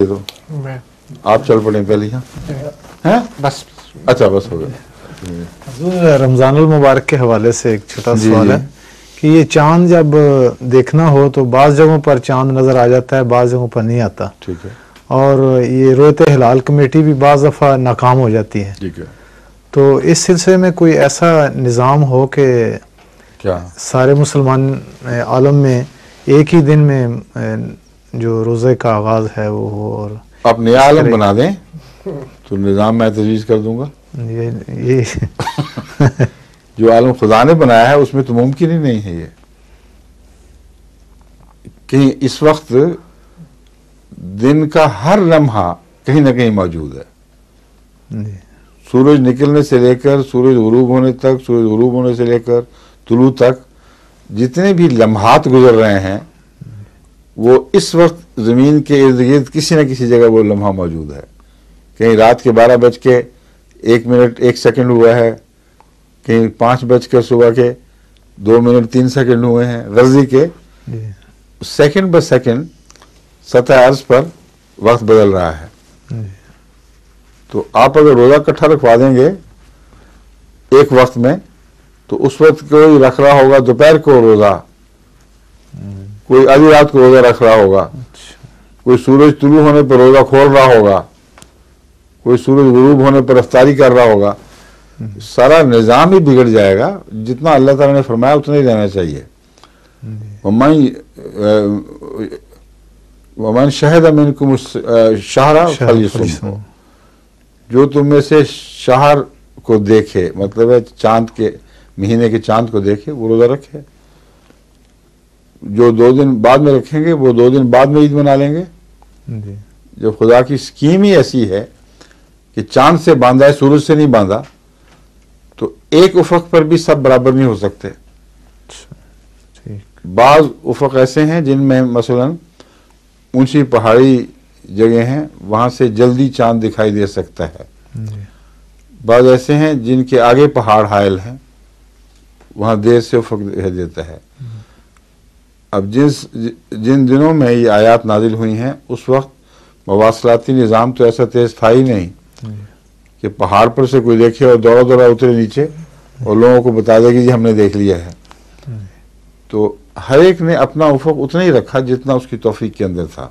تو آپ چل پڑیں پہلے ہاں بس اچھا بس ہو گیا. رمضان المبارک کے حوالے سے ایک چھوٹا سوال ہے کہ یہ چاند جب دیکھنا ہو تو بعض جگہوں پر چاند نظر آ جاتا ہے، بعض جگہوں پر نہیں آتا. ٹھیک ہے. اور یہ رویت ہلال کمیٹی بھی بعض دفعہ ناکام ہو جاتی ہے. ٹھیک ہے. تو اس سلسلے میں کوئی ایسا نظام ہو کہ کیا سارے مسلمان عالم میں ایک ہی دن میں جو روزے کا آغاز ہے وہ ہو، اور آپ نیا عالم بنا دیں تو نظام میں تجویز کر دوں گا. یہ جو عالم خدا نے بنایا ہے اس میں تو ممکن ہی نہیں ہے. یہ کہیں اس وقت دن کا ہر لمحہ کہیں نہ کہیں موجود ہے. سورج نکلنے سے لے کر سورج غروب ہونے تک، سورج غروب ہونے سے لے کر طلوع تک جتنے بھی لمحات گزر رہے ہیں وہ اس وقت زمین کے ارد گرد کسی نہ کسی جگہ وہ لمحہ موجود ہے. کہیں رات کے 12:01 ہوا ہے، کہیں 5 صبح کے 2:03 ہوئے ہیں. غرضی کے سیکنڈ بہ سیکنڈ سطح عرض پر وقت بدل رہا ہے. تو آپ اگر روزہ اکٹھا رکھوا دیں گے ایک وقت میں تو اس وقت کوئی رکھ رہا ہوگا دوپہر کو روزہ، کوئی آدھی رات کو روزہ رکھ رہا ہوگا، کوئی سورج طلوع ہونے پر روزہ کھول رہا ہوگا، کوئی سورج غروب ہونے پر افطاری کر رہا ہوگا. سارا نظام ہی بگڑ جائے گا. جتنا اللہ تعالیٰ نے فرمایا اتنا ہی رہنا چاہیے. ومن شہد منکم الشہر فلیصمہ، جو تم میں سے شہر کو دیکھے، مطلب ہے چاند کے مہینے کے چاند کو دیکھے وہ روزہ رکھے. جو 2 دن بعد میں رکھیں گے وہ 2 دن بعد میں عید منا لیں گے. جب خدا کی اسکیم ہی ایسی ہے کہ چاند سے باندھا ہے، سورج سے نہیں باندھا، تو ایک افق پر بھی سب برابر نہیں ہو سکتے. بعض افق ایسے ہیں جن میں مثلا اونچی پہاڑی جگہ ہیں، وہاں سے جلدی چاند دکھائی دے سکتا ہے. بعض ایسے ہیں جن کے آگے پہاڑ حائل ہیں، وہاں دیر سے افق دکھائی دیتا ہے. اب جن دنوں میں یہ آیات نازل ہوئی ہیں اس وقت مواصلاتی نظام تو ایسا تیز تھا ہی نہیں کہ پہاڑ پر سے کوئی دیکھے اور دوڑا دوڑا اترے نیچے اور لوگوں کو بتا دے کہ جی ہم نے دیکھ لیا ہے. تو ہر ایک نے اپنا افق اتنا ہی رکھا جتنا اس کی توفیق کے اندر تھا.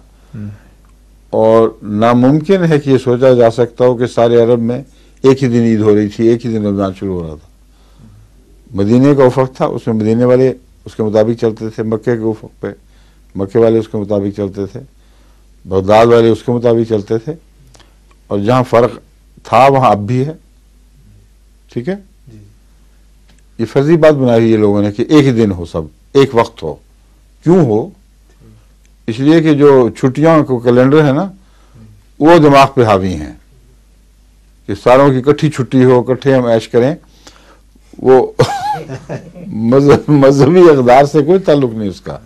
اور ناممکن ہے کہ یہ سوچا جا سکتا ہو کہ سارے عرب میں ایک ہی دن عید ہو رہی تھی، ایک ہی دن رمضان شروع ہو رہا تھا. مدینے کا افق تھا، اس میں مدینے والے اس کے مطابق چلتے تھے. مکے کے افق پہ مکے والے اس کے مطابق چلتے تھے. بغداد والے اس کے مطابق چلتے تھے. اور جہاں فرق تھا وہاں اب بھی ہے. ٹھیک ہے. یہ فرضی بات بنائی ہوئی ہے لوگوں نے کہ ایک ہی دن ہو، سب ایک وقت ہو. کیوں ہو؟ اس لیے کہ جو چھٹیاں کو کیلنڈر ہے نا وہ دماغ پہ حاوی ہیں کہ ساروں کی اکٹھی چھٹی ہو، اکٹھے ہم عیش کریں. وہ مذہبی اقدار سے کوئی تعلق نہیں اس کا.